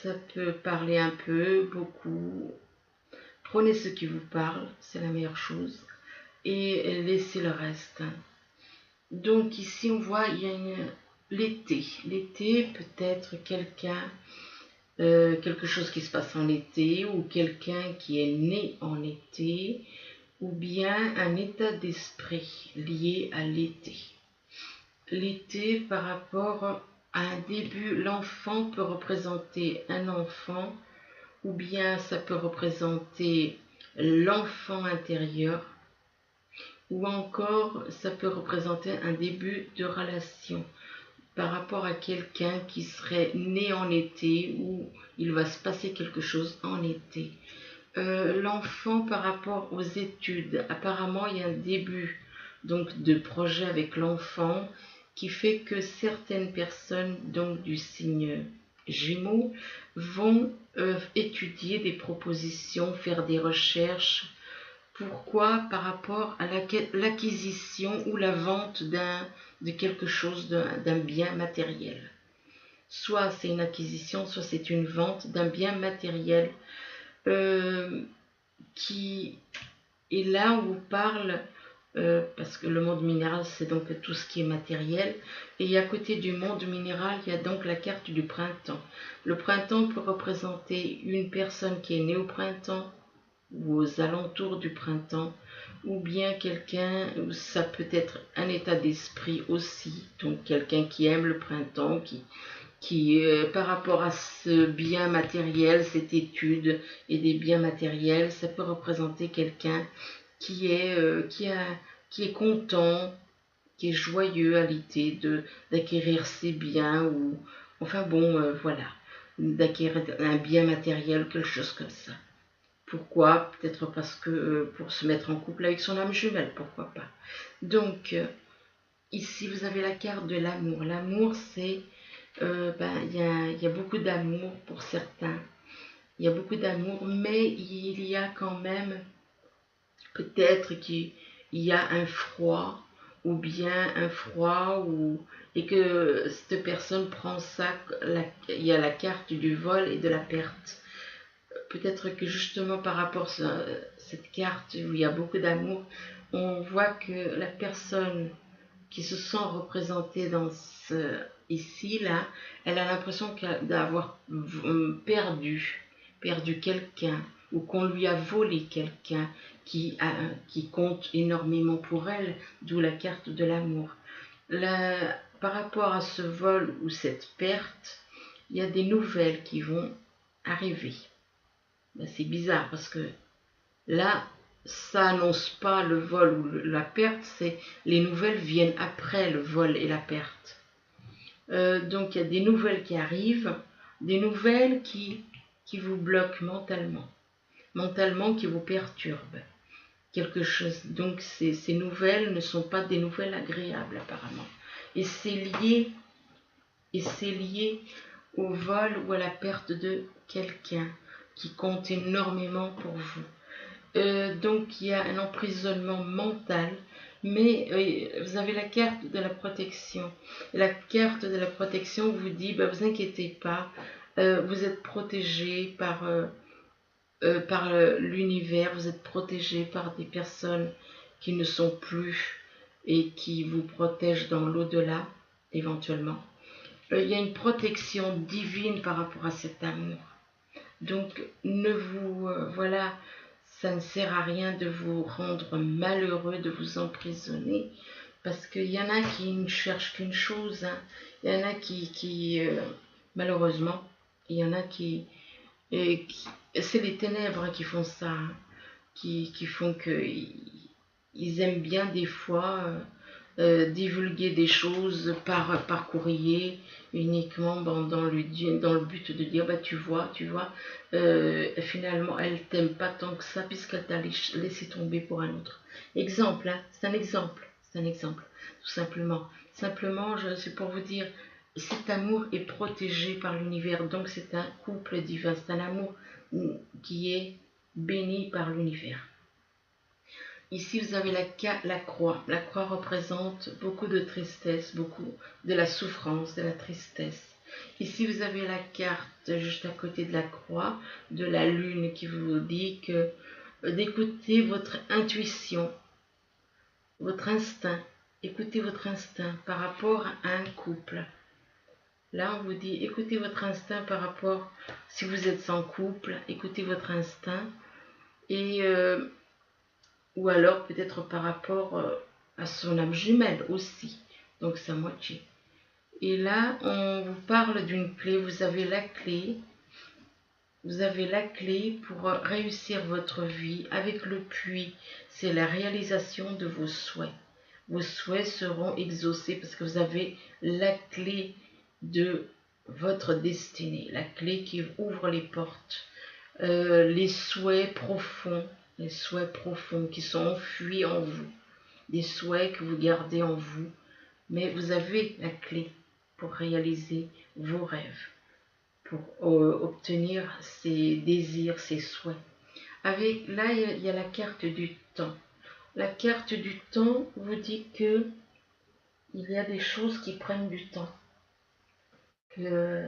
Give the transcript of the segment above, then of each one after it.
ça peut parler un peu, beaucoup. Prenez ce qui vous parle, c'est la meilleure chose, et laissez le reste. Donc ici on voit, il y a l'été. L'été, peut-être quelque chose qui se passe en été, ou quelqu'un qui est né en été, ou bien un état d'esprit lié à l'été. L'été par rapport à un début, l'enfant peut représenter un enfant, ou bien ça peut représenter l'enfant intérieur, ou encore ça peut représenter un début de relation par rapport à quelqu'un qui serait né en été, ou il va se passer quelque chose en été. L'enfant par rapport aux études, apparemment il y a un début donc de projet avec l'enfant qui fait que certaines personnes donc du signe Gémeaux vont étudier des propositions, faire des recherches. Pourquoi? Par rapport à l'acquisition ou la vente de quelque chose, d'un bien matériel. Soit c'est une acquisition, soit c'est une vente d'un bien matériel qui est là où on parle, parce que le monde minéral c'est donc tout ce qui est matériel, et à côté du monde minéral il y a donc la carte du printemps. Le printemps peut représenter une personne qui est née au printemps ou aux alentours du printemps, ou bien quelqu'un, ça peut être un état d'esprit aussi, donc quelqu'un qui aime le printemps, qui par rapport à ce bien matériel, cette étude et des biens matériels, ça peut représenter quelqu'un qui est content, qui est joyeux à l'idée d'acquérir ses biens, ou enfin bon, voilà, d'acquérir un bien matériel, quelque chose comme ça. Pourquoi? Peut-être parce que pour se mettre en couple avec son âme jumelle, pourquoi pas. Donc, ici, vous avez la carte de l'amour. L'amour, c'est, il y a beaucoup d'amour pour certains. Il y a beaucoup d'amour, mais il y a quand même, peut-être qu'il y a un froid, ou bien un froid, et que cette personne prend ça, il y a la carte du vol et de la perte. Peut-être que justement par rapport à cette carte où il y a beaucoup d'amour, on voit que la personne qui se sent représentée ici, là, elle a l'impression d'avoir perdu quelqu'un, ou qu'on lui a volé quelqu'un qui compte énormément pour elle, d'où la carte de l'amour. Par rapport à ce vol ou cette perte, il y a des nouvelles qui vont arriver. Ben, c'est bizarre parce que là, ça annonce pas le vol ou la perte, les nouvelles viennent après le vol et la perte. Donc il y a des nouvelles qui arrivent, des nouvelles qui vous bloquent mentalement qui vous perturbent. Quelque chose. Donc ces nouvelles ne sont pas des nouvelles agréables apparemment. Et c'est lié au vol ou à la perte de quelqu'un qui compte énormément pour vous. Donc il y a un emprisonnement mental, mais vous avez la carte de la protection. Et la carte de la protection vous dit, vous inquiétez pas, vous êtes protégé par l'univers, vous êtes protégé par des personnes qui ne sont plus et qui vous protègent dans l'au-delà, éventuellement. Il y a une protection divine par rapport à cet amour. Donc, voilà, ça ne sert à rien de vous rendre malheureux, de vous emprisonner, parce qu'il y en a qui ne cherchent qu'une chose, hein. Il y en a malheureusement, il y en a c'est les ténèbres qui font ça, hein, qui font qu'ils aiment bien des fois divulguer des choses par courrier, uniquement dans le but de dire, tu vois, finalement elle t'aime pas tant que ça puisqu'elle t'a laissé tomber pour un autre. Exemple, hein, c'est un exemple, tout simplement. Simplement, c'est pour vous dire, cet amour est protégé par l'univers, donc c'est un couple divin, c'est un amour qui est béni par l'univers. Ici, vous avez la croix. La croix représente beaucoup de tristesse, beaucoup de la souffrance, de la tristesse. Ici, vous avez la carte juste à côté de la croix, de la lune, qui vous dit que d'écouter votre intuition, votre instinct. Écoutez votre instinct par rapport à un couple. Là, on vous dit, écoutez votre instinct par rapport, si vous êtes en couple, écoutez votre instinct. Et, ou alors peut-être par rapport à son âme jumelle aussi, donc sa moitié. Et là, on vous parle d'une clé, vous avez la clé. Vous avez la clé pour réussir votre vie avec le puits. C'est la réalisation de vos souhaits. Vos souhaits seront exaucés parce que vous avez la clé de votre destinée, la clé qui ouvre les portes, les souhaits profonds qui sont enfuis en vous, des souhaits que vous gardez en vous, mais vous avez la clé pour réaliser vos rêves, pour obtenir ses désirs, ses souhaits. Avec là, il y a la carte du temps. La carte du temps vous dit que il y a des choses qui prennent du temps. Que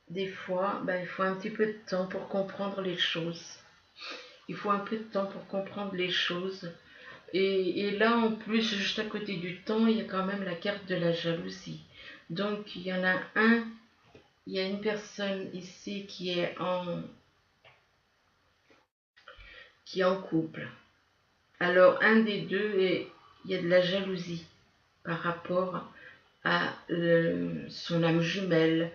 des fois, il faut un petit peu de temps pour comprendre les choses. Il faut un peu de temps pour comprendre les choses. Et là, en plus, juste à côté du temps, il y a quand même la carte de la jalousie. Donc, il y en a il y a une personne ici qui est en couple. Alors, un des deux, il y a de la jalousie par rapport à son âme jumelle,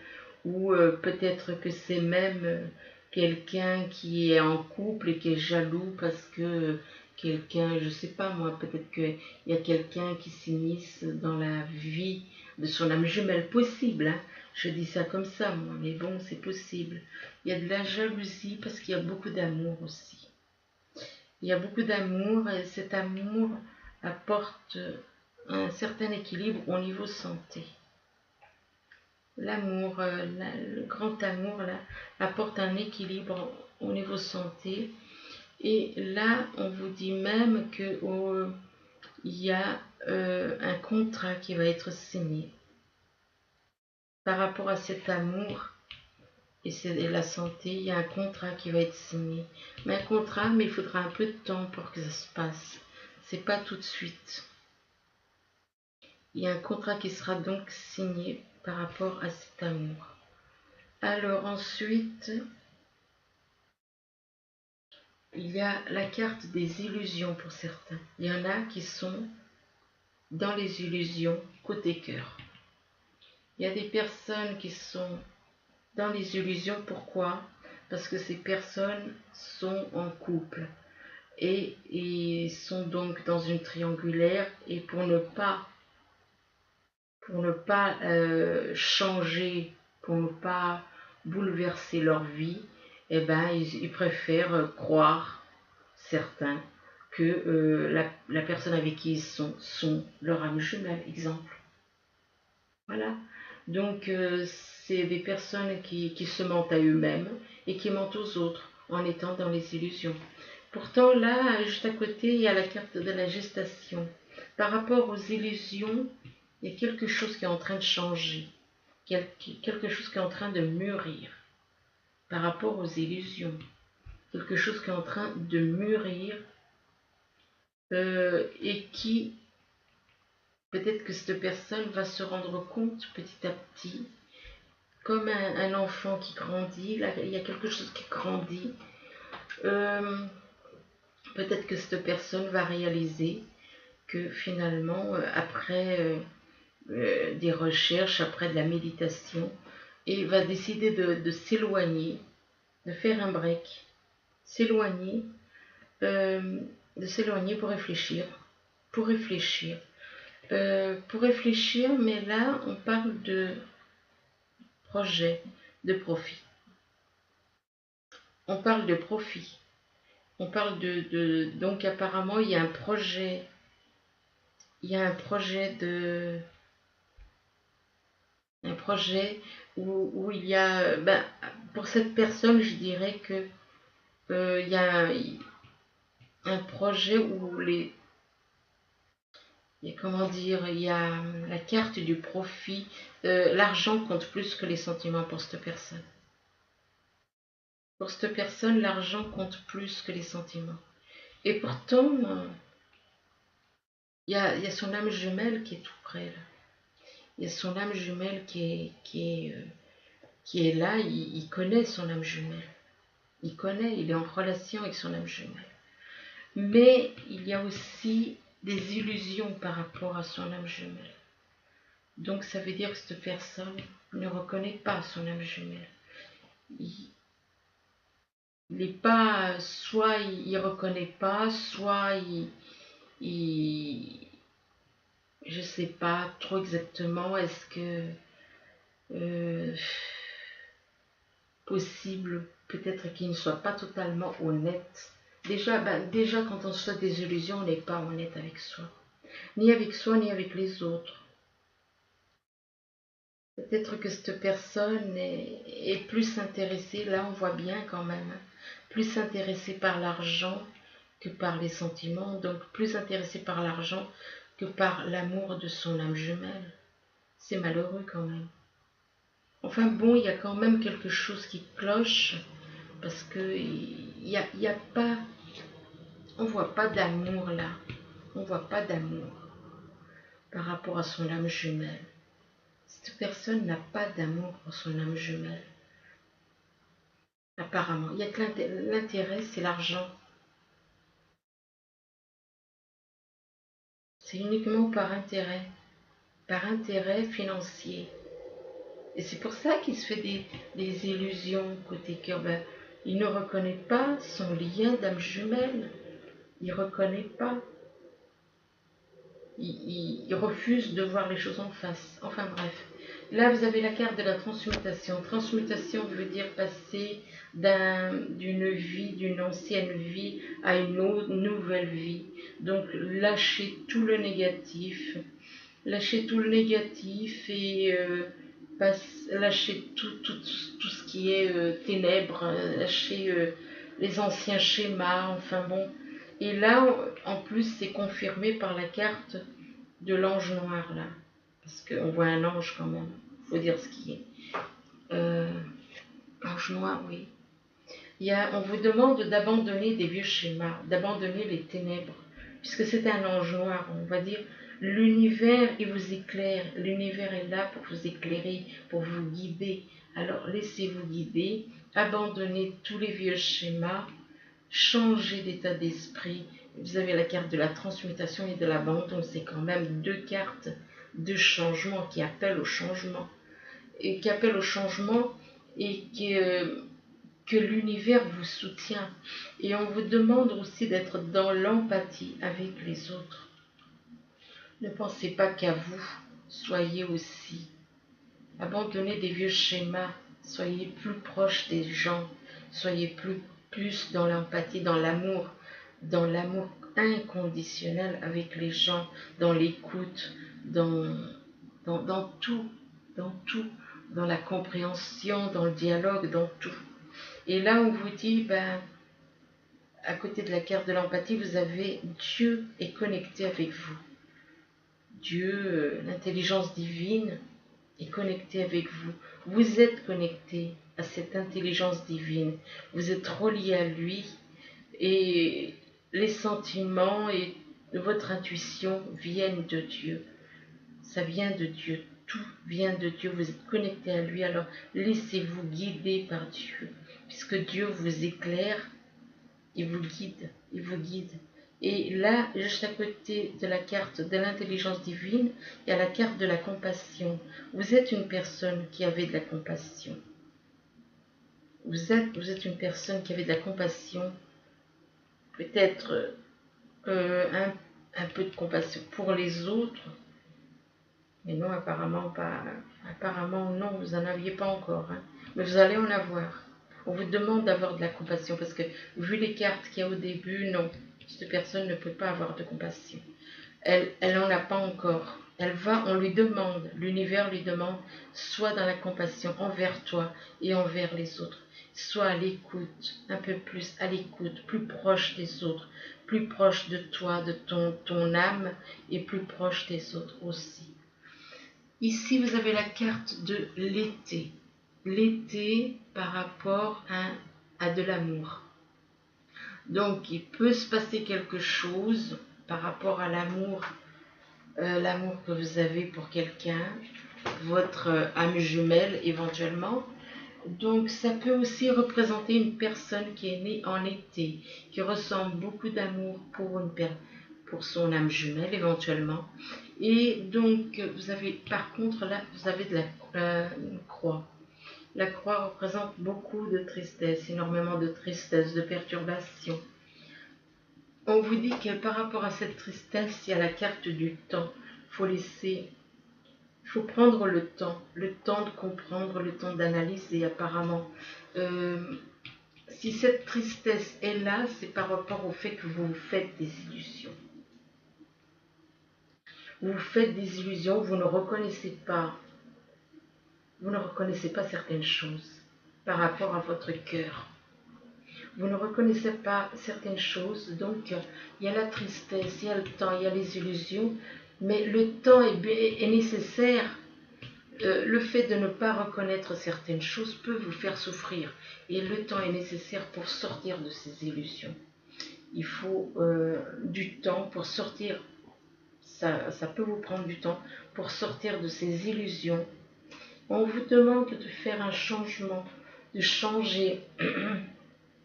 ou peut-être que c'est même quelqu'un qui est en couple et qui est jaloux parce que quelqu'un, je sais pas moi, peut-être qu'il y a quelqu'un qui s'immisce dans la vie de son âme jumelle, possible, hein. Je dis ça comme ça, moi, mais bon, c'est possible. Il y a de la jalousie parce qu'il y a beaucoup d'amour aussi. Il y a beaucoup d'amour et cet amour apporte un certain équilibre au niveau santé. L'amour, le grand amour, là, apporte un équilibre au niveau santé. Et là, on vous dit même qu'il y a un contrat qui va être signé par rapport à cet amour et la santé. Il y a un contrat qui va être signé. Mais un contrat, mais il faudra un peu de temps pour que ça se passe. C'est pas tout de suite. Il y a un contrat qui sera donc signé par rapport à cet amour. Alors ensuite, il y a la carte des illusions pour certains. Il y en a qui sont dans les illusions côté cœur. Il y a des personnes qui sont dans les illusions. Pourquoi? Parce que ces personnes sont en couple et sont donc dans une triangulaire, et pour ne pas changer, pour ne pas bouleverser leur vie, eh ben, ils préfèrent croire, certains, que la personne avec qui ils sont leur âme jumelle, exemple. Voilà. Donc, c'est des personnes qui se mentent à eux-mêmes et qui mentent aux autres en étant dans les illusions. Pourtant, là, juste à côté, il y a la carte de la gestation. Par rapport aux illusions, il y a quelque chose qui est en train de changer, quelque chose qui est en train de mûrir. Par rapport aux illusions, quelque chose qui est en train de mûrir et qui, peut-être que cette personne va se rendre compte petit à petit, comme un enfant qui grandit, là, il y a quelque chose qui grandit. Peut-être que cette personne va réaliser que finalement, après des recherches, après de la méditation, et va décider de s'éloigner, de faire un break, s'éloigner, de s'éloigner pour réfléchir, pour réfléchir, mais là on parle de projet, de profit. On parle de profit. On parle donc apparemment il y a un projet, où il y a, pour cette personne, je dirais que il y a un projet où il y a, comment dire, il y a la carte du profit. L'argent compte plus que les sentiments pour cette personne. Pour cette personne, l'argent compte plus que les sentiments. Et pourtant, il y a son âme jumelle qui est tout près là. Il y a son âme jumelle qui est là, il connaît son âme jumelle. Il connaît, il est en relation avec son âme jumelle. Mais il y a aussi des illusions par rapport à son âme jumelle. Donc ça veut dire que cette personne ne reconnaît pas son âme jumelle. Il n'est pas, soit il reconnaît pas, soit je sais pas trop exactement, est-ce que possible peut-être qu'il ne soit pas totalement honnête. Déjà quand on se fait des illusions, on n'est pas honnête avec soi. Ni avec soi, ni avec les autres. Peut-être que cette personne est plus intéressée, là on voit bien quand même, hein, plus intéressée par l'argent que par les sentiments, donc plus intéressée par l'argent que par l'amour de son âme jumelle. C'est malheureux quand même. Enfin bon, il y a quand même quelque chose qui cloche, parce que il y a pas, on voit pas d'amour là, on voit pas d'amour par rapport à son âme jumelle. Cette personne n'a pas d'amour pour son âme jumelle. Apparemment, il y a que l'intérêt, c'est l'argent. C'est uniquement par intérêt financier. Et c'est pour ça qu'il se fait des illusions côté cœur. Ben, il ne reconnaît pas son lien d'âme jumelle. Il ne reconnaît pas. Il refuse de voir les choses en face. Enfin bref. Là, vous avez la carte de la transmutation. Transmutation veut dire passer d'une vie, d'une ancienne vie à une autre, nouvelle vie. Donc, lâcher tout le négatif. Lâcher tout le négatif et lâcher tout ce qui est ténèbres, lâcher les anciens schémas, enfin bon. Et là, en plus, c'est confirmé par la carte de l'ange noir, là. Parce qu'on voit un ange quand même, il faut dire ce qui est. Ange noir, oui. On vous demande d'abandonner des vieux schémas, d'abandonner les ténèbres, puisque c'est un ange noir, on va dire. L'univers, il vous éclaire. L'univers est là pour vous éclairer, pour vous guider. Alors, laissez-vous guider, abandonnez tous les vieux schémas, changez d'état d'esprit. Vous avez la carte de la transmutation et de l'abandon. C'est quand même deux cartes de changement qui appellent au changement. Et qui appellent au changement et que l'univers vous soutient. Et on vous demande aussi d'être dans l'empathie avec les autres. Ne pensez pas qu'à vous, soyez aussi. Abandonnez des vieux schémas, soyez plus proche des gens, soyez plus dans l'empathie, dans l'amour inconditionnel avec les gens, dans l'écoute, dans tout, dans la compréhension, dans le dialogue, dans tout. Et là, on vous dit, à côté de la carte de l'empathie, vous avez Dieu est connecté avec vous. Dieu, l'intelligence divine, est connectée avec vous. Vous êtes connecté à cette intelligence divine. Vous êtes relié à lui et les sentiments et votre intuition viennent de Dieu. Ça vient de Dieu. Tout vient de Dieu. Vous êtes connecté à lui. Alors laissez-vous guider par Dieu. Puisque Dieu vous éclaire, il vous guide. Il vous guide. Et là, juste à côté de la carte de l'intelligence divine, il y a la carte de la compassion. Vous êtes une personne qui avait de la compassion. Vous êtes une personne qui avait de la compassion. Peut-être un peu de compassion pour les autres. Mais non, apparemment pas. Apparemment non, vous n'en aviez pas encore. Hein. Mais vous allez en avoir. On vous demande d'avoir de la compassion parce que vu les cartes qu'il y a au début, non. Cette personne ne peut pas avoir de compassion. Elle n'en a pas encore. On lui demande, l'univers lui demande, sois dans la compassion envers toi et envers les autres. Sois à l'écoute, un peu plus à l'écoute, plus proche des autres, plus proche de toi, de ton âme, et plus proche des autres aussi. Ici, vous avez la carte de l'été. L'été par rapport à de l'amour. Donc, il peut se passer quelque chose par rapport à l'amour, l'amour que vous avez pour quelqu'un, votre âme jumelle éventuellement. Donc, ça peut aussi représenter une personne qui est née en été, qui ressent beaucoup d'amour pour son âme jumelle éventuellement. Et donc, vous avez, par contre, là, vous avez une croix. La croix représente beaucoup de tristesse, énormément de tristesse, de perturbation. On vous dit que par rapport à cette tristesse, il y a la carte du temps. Il faut prendre le temps de comprendre, le temps d'analyser apparemment. Si cette tristesse est là, c'est par rapport au fait que vous vous faites des illusions. Vous vous faites des illusions, vous ne reconnaissez pas certaines choses par rapport à votre cœur. Vous ne reconnaissez pas certaines choses, donc il y a la tristesse, il y a le temps, il y a les illusions, mais le temps est nécessaire. Le fait de ne pas reconnaître certaines choses peut vous faire souffrir, et le temps est nécessaire pour sortir de ces illusions. Il faut du temps pour sortir, ça peut vous prendre du temps pour sortir de ces illusions. On vous demande de faire un changement, de changer,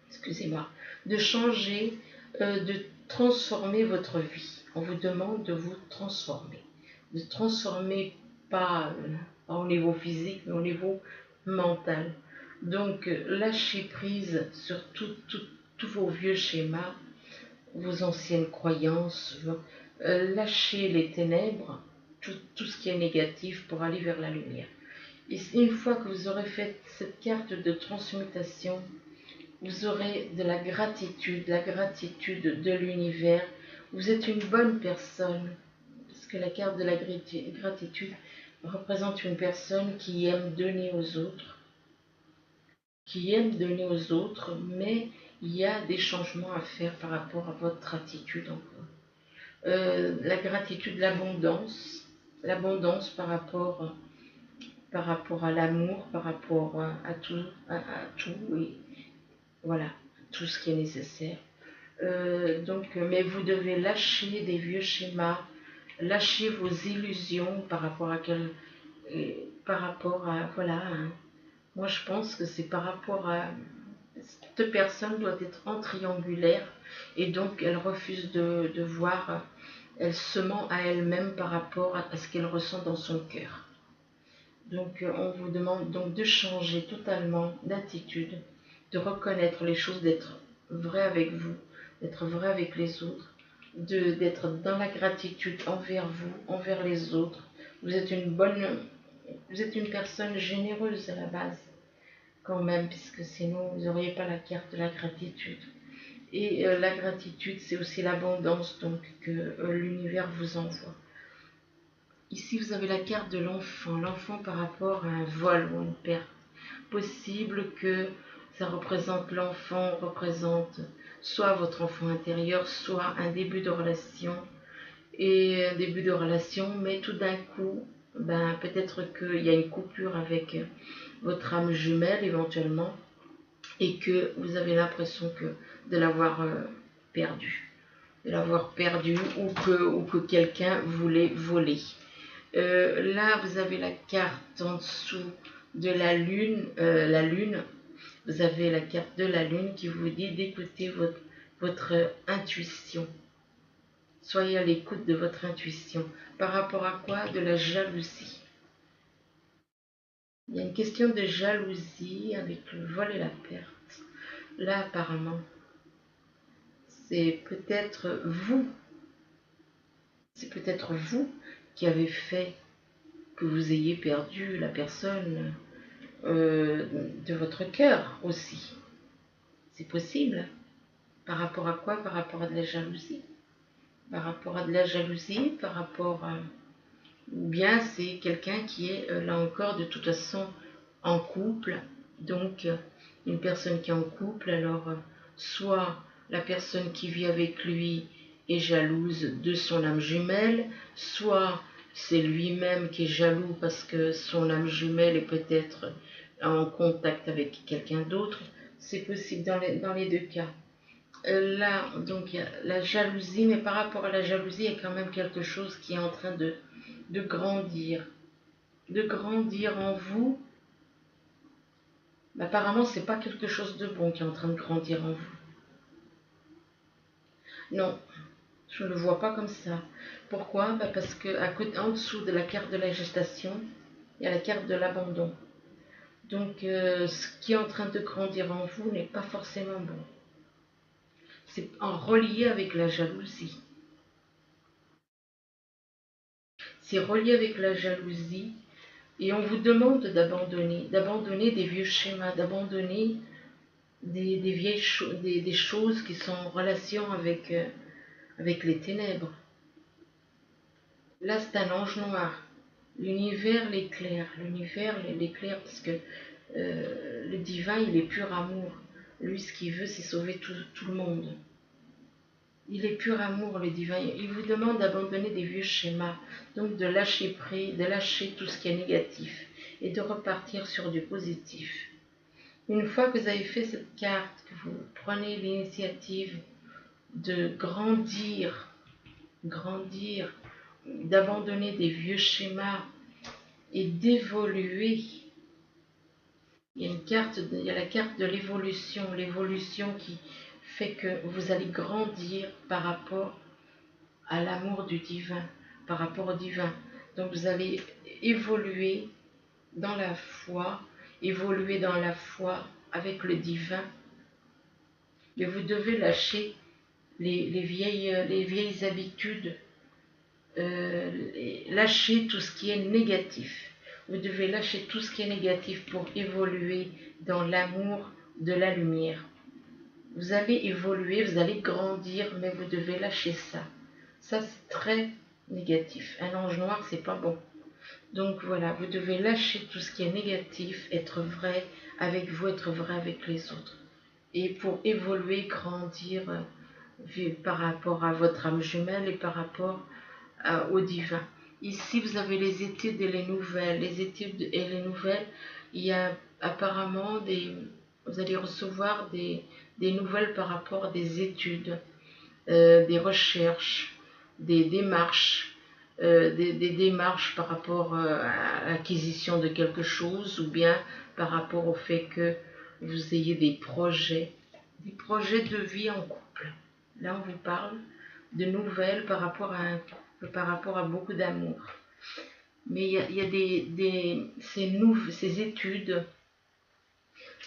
excusez-moi, de changer, de transformer votre vie. On vous demande de vous transformer. De transformer pas au niveau physique, mais au niveau mental. Donc, lâchez prise sur tous vos vieux schémas, vos anciennes croyances, lâchez les ténèbres, tout ce qui est négatif pour aller vers la lumière. Et une fois que vous aurez fait cette carte de transmutation, vous aurez de la gratitude de l'univers. Vous êtes une bonne personne, parce que la carte de la gratitude représente une personne qui aime donner aux autres, mais il y a des changements à faire par rapport à votre attitude encore. La gratitude, l'abondance par rapport à l'amour, par rapport à tout, et voilà, tout ce qui est nécessaire. Mais vous devez lâcher des vieux schémas, lâcher vos illusions par rapport à voilà. Hein. Moi, je pense que c'est par rapport à cette personne doit être en triangulaire et donc elle refuse de voir, elle se ment à elle-même par rapport à ce qu'elle ressent dans son cœur. Donc, on vous demande donc de changer totalement d'attitude, de reconnaître les choses, d'être vrai avec vous, d'être vrai avec les autres, d'être dans la gratitude envers vous, envers les autres. Vous êtes une personne généreuse à la base, quand même, puisque sinon vous n'auriez pas la carte de la gratitude. Et la gratitude, c'est aussi l'abondance donc que l'univers vous envoie. Ici, vous avez la carte de l'enfant par rapport à un vol ou une perte. Possible que ça représente soit votre enfant intérieur, soit un début de relation. Et un début de relation, mais tout d'un coup, peut-être qu'il y a une coupure avec votre âme jumelle éventuellement, et que vous avez l'impression de l'avoir perdu. Ou que quelqu'un voulait voler. Là, vous avez la carte en dessous de la lune. Vous avez la carte de la lune qui vous dit d'écouter votre intuition. Soyez à l'écoute de votre intuition. Par rapport à quoi? De la jalousie. Il y a une question de jalousie avec le vol et la perte. Là, apparemment, c'est peut-être vous qui avez fait que vous ayez perdu la personne de votre cœur aussi. C'est possible. Par rapport à quoi? Par rapport à de la jalousie. Par rapport à de la jalousie, ou bien c'est quelqu'un qui est là encore de toute façon en couple. Donc, il une personne qui est en couple, alors soit la personne qui vit avec lui est jalouse de son âme jumelle, soit c'est lui-même qui est jaloux parce que son âme jumelle est peut-être en contact avec quelqu'un d'autre. C'est possible dans les deux cas. Là, donc, il y a la jalousie, mais par rapport à la jalousie, il y a quand même quelque chose qui est en train de grandir. De grandir en vous. Mais apparemment, c'est pas quelque chose de bon qui est en train de grandir en vous. Non, je ne le vois pas comme ça. Pourquoi? Parce que en dessous de la carte de la gestation, il y a la carte de l'abandon. Donc, ce qui est en train de grandir en vous n'est pas forcément bon. C'est en relié avec la jalousie. C'est relié avec la jalousie et on vous demande d'abandonner des vieux schémas, d'abandonner des vieilles des choses qui sont en relation avec les ténèbres. Là, c'est un ange noir. L'univers l'éclaire. L'univers l'éclaire parce que le divin, il est pur amour. Lui, ce qu'il veut, c'est sauver tout le monde. Il est pur amour, le divin. Il vous demande d'abandonner des vieux schémas, donc de lâcher prise, de lâcher tout ce qui est négatif et de repartir sur du positif. Une fois que vous avez fait cette carte, que vous prenez l'initiative de grandir, d'abandonner des vieux schémas et d'évoluer. Il y a la carte de l'évolution qui fait que vous allez grandir par rapport à l'amour du divin, par rapport au divin. Donc vous allez évoluer dans la foi avec le divin. Mais vous devez lâcher les vieilles habitudes, lâcher tout ce qui est négatif. Vous devez lâcher tout ce qui est négatif pour évoluer dans l'amour de la lumière. Vous allez évoluer, vous allez grandir, mais vous devez lâcher ça. Ça, c'est très négatif. Un ange noir, c'est pas bon. Donc voilà, vous devez lâcher tout ce qui est négatif, être vrai avec vous, être vrai avec les autres. Et pour évoluer, grandir par rapport à votre âme jumelle et par rapport au divin. Ici, vous avez les études et les nouvelles. Les études et les nouvelles, il y a apparemment vous allez recevoir des nouvelles par rapport à des études, des recherches, des démarches, des démarches par rapport à l'acquisition de quelque chose ou bien par rapport au fait que vous ayez des projets de vie en couple. Là, on vous parle de nouvelles par rapport à un couple, par rapport à beaucoup d'amour. Mais il y a ces études,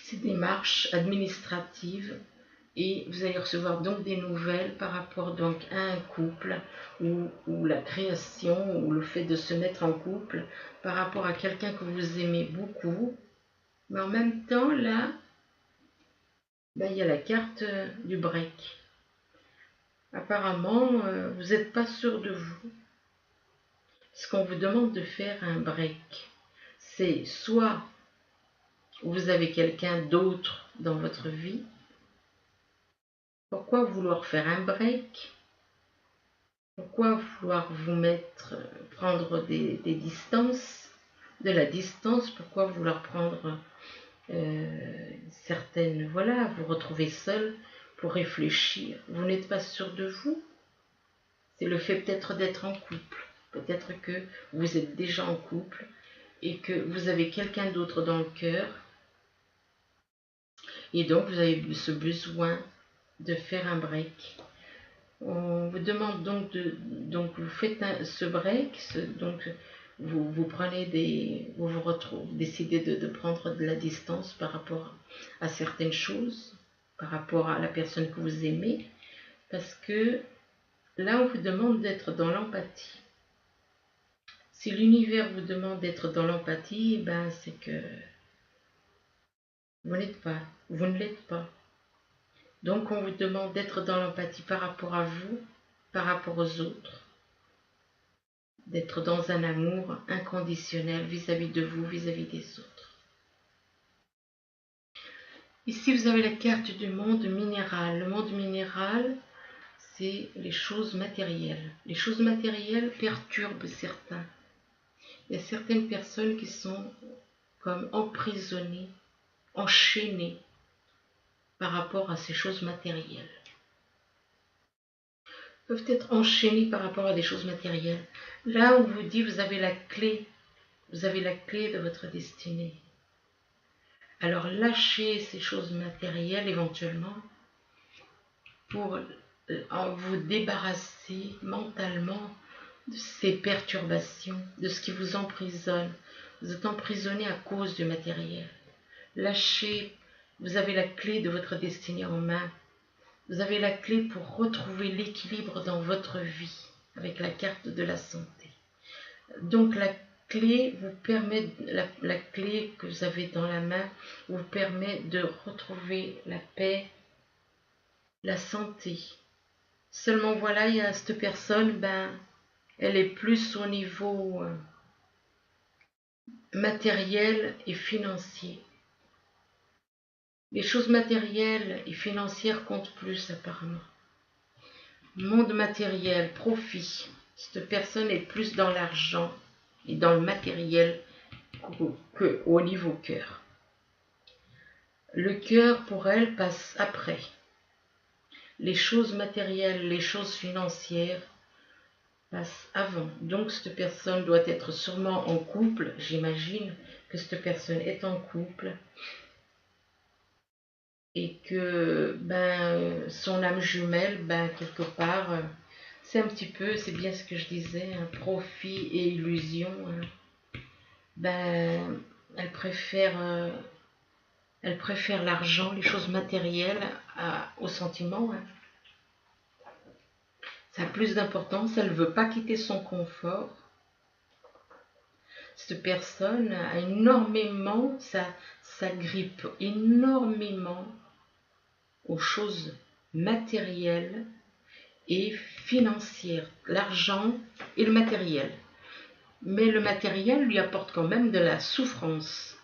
ces démarches administratives, et vous allez recevoir donc des nouvelles par rapport donc à un couple ou la création ou le fait de se mettre en couple par rapport à quelqu'un que vous aimez beaucoup. Mais en même temps, là, il y a la carte du break. Apparemment, vous n'êtes pas sûr de vous. Ce qu'on vous demande de faire un break, c'est soit vous avez quelqu'un d'autre dans votre vie. Pourquoi vouloir faire un break? Pourquoi vouloir prendre des distances, de la distance? Pourquoi vouloir prendre vous retrouver seul pour réfléchir? Vous n'êtes pas sûr de vous? C'est le fait peut-être d'être en couple. Peut-être que vous êtes déjà en couple et que vous avez quelqu'un d'autre dans le cœur. Et donc, vous avez ce besoin de faire un break. On vous demande donc vous faites ce break, donc vous prenez vous décidez de prendre de la distance par rapport à certaines choses, par rapport à la personne que vous aimez, parce que là on vous demande d'être dans l'empathie. Si l'univers vous demande d'être dans l'empathie, c'est que vous ne l'êtes pas. Donc on vous demande d'être dans l'empathie par rapport à vous, par rapport aux autres, d'être dans un amour inconditionnel vis-à-vis de vous, vis-à-vis des autres. Ici, vous avez la carte du monde minéral. Le monde minéral, c'est les choses matérielles. Les choses matérielles perturbent certains. Il y a certaines personnes qui sont comme emprisonnées, enchaînées par rapport à ces choses matérielles. Peuvent être enchaînées par rapport à des choses matérielles. Là, on vous dit, vous avez la clé de votre destinée. Alors, lâchez ces choses matérielles éventuellement pour vous débarrasser mentalement de ces perturbations, de ce qui vous emprisonne. Vous êtes emprisonné à cause du matériel. Lâchez, vous avez la clé de votre destinée en main. Vous avez la clé pour retrouver l'équilibre dans votre vie avec la carte de la santé. Donc la clé vous permet, la clé que vous avez dans la main vous permet de retrouver la paix, la santé. Seulement voilà, il y a cette personne, elle est plus au niveau matériel et financier. Les choses matérielles et financières comptent plus apparemment. Monde matériel, profit. Cette personne est plus dans l'argent et dans le matériel qu'au niveau cœur. Le cœur pour elle passe après. Les choses matérielles, les choses financières passent avant. Donc cette personne doit être sûrement en couple. J'imagine que cette personne est en couple. Et que son âme jumelle, quelque part, c'est un petit peu, c'est bien ce que je disais, un profit et illusion. Elle préfère l'argent, les choses matérielles au sentiment. Ça a plus d'importance, elle ne veut pas quitter son confort. Cette personne a énormément, ça grippe énormément aux choses matérielles et financières, l'argent et le matériel. Mais le matériel lui apporte quand même de la souffrance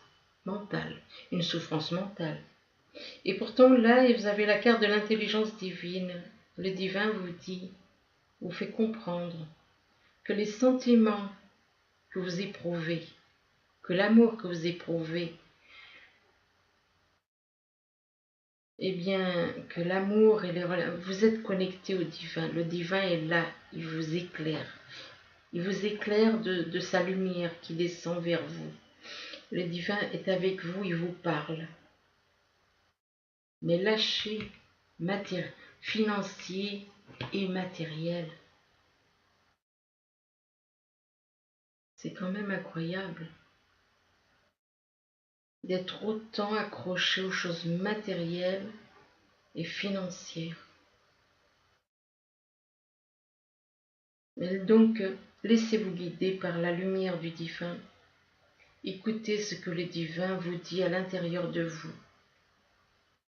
mentale, une souffrance mentale. Et pourtant là, vous avez la carte de l'intelligence divine. Le divin vous dit, vous fait comprendre que les sentiments que vous éprouvez, que l'amour que vous éprouvez, eh bien, que l'amour et vous êtes connecté au divin. Le divin est là, il vous éclaire. Il vous éclaire de sa lumière qui descend vers vous. Le divin est avec vous, il vous parle. Mais lâchez financier et matériel. C'est quand même incroyable d'être autant accroché aux choses matérielles et financières. Donc, laissez-vous guider par la lumière du divin. Écoutez ce que le divin vous dit à l'intérieur de vous.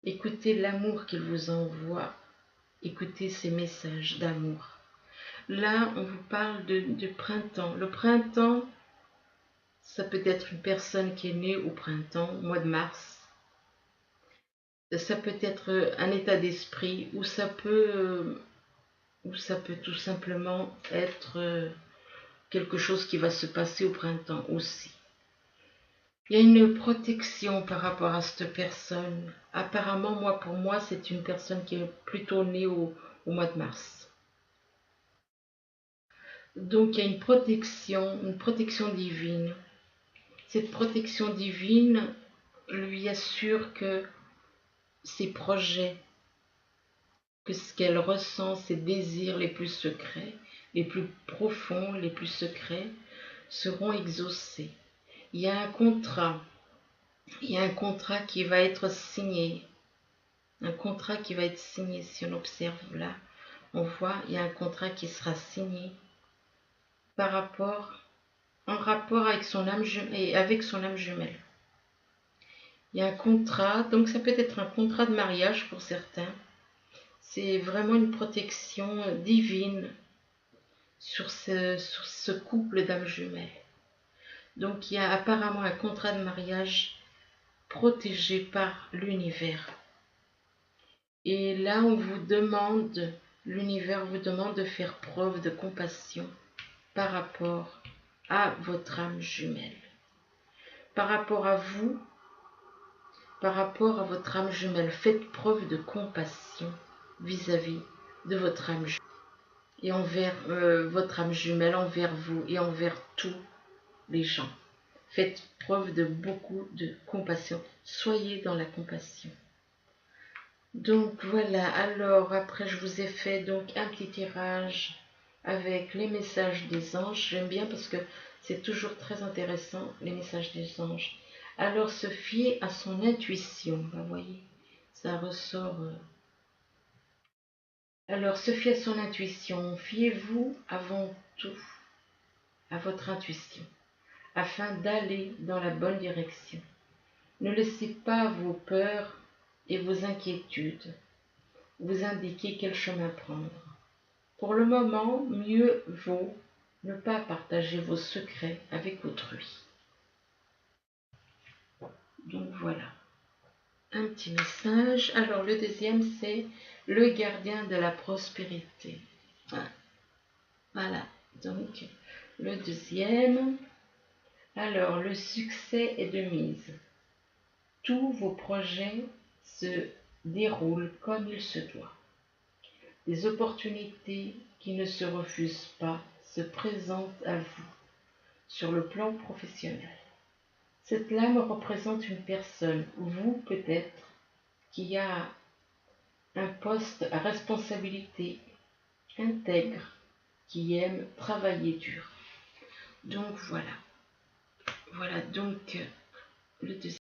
Écoutez l'amour qu'il vous envoie. Écoutez ces messages d'amour. Là, on vous parle de printemps. Le printemps, ça peut être une personne qui est née au printemps, au mois de mars. Ça peut être un état d'esprit, ou ça peut tout simplement être quelque chose qui va se passer au printemps aussi. Il y a une protection par rapport à cette personne. Apparemment, pour moi, c'est une personne qui est plutôt née au mois de mars. Donc, il y a une protection divine. Cette protection divine lui assure que ses projets, que ce qu'elle ressent, ses désirs les plus secrets, les plus profonds, les plus secrets, seront exaucés. Il y a un contrat qui va être signé. Un contrat qui va être signé, si on observe là, on voit, il y a un contrat qui sera signé en rapport avec son âme jumelle. Il y a un contrat, donc ça peut être un contrat de mariage pour certains. C'est vraiment une protection divine sur ce couple d'âmes jumelles. Donc il y a apparemment un contrat de mariage protégé par l'univers. Et là, on vous demande, l'univers vous demande de faire preuve de compassion par rapport à votre âme jumelle. Par rapport à vous, par rapport à votre âme jumelle, faites preuve de compassion vis-à-vis de votre âme jumelle et envers votre âme jumelle, envers vous et envers tous les gens. Faites preuve de beaucoup de compassion. Soyez dans la compassion. Donc voilà, alors après je vous ai fait donc un petit tirage avec les messages des anges. J'aime bien parce que c'est toujours très intéressant, les messages des anges. Alors se fier à son intuition, vous voyez, ça ressort. Alors se fier à son intuition, fiez-vous avant tout à votre intuition, afin d'aller dans la bonne direction. Ne laissez pas vos peurs et vos inquiétudes vous indiquer quel chemin prendre. Pour le moment, mieux vaut ne pas partager vos secrets avec autrui. Donc voilà, un petit message. Alors le deuxième, c'est le gardien de la prospérité. Voilà, donc le deuxième. Alors le succès est de mise. Tous vos projets se déroulent comme il se doit. Des opportunités qui ne se refusent pas se présentent à vous sur le plan professionnel. Cette lame représente une personne, vous peut-être, qui a un poste à responsabilité, intègre, qui aime travailler dur. Donc voilà. Voilà donc le deuxième.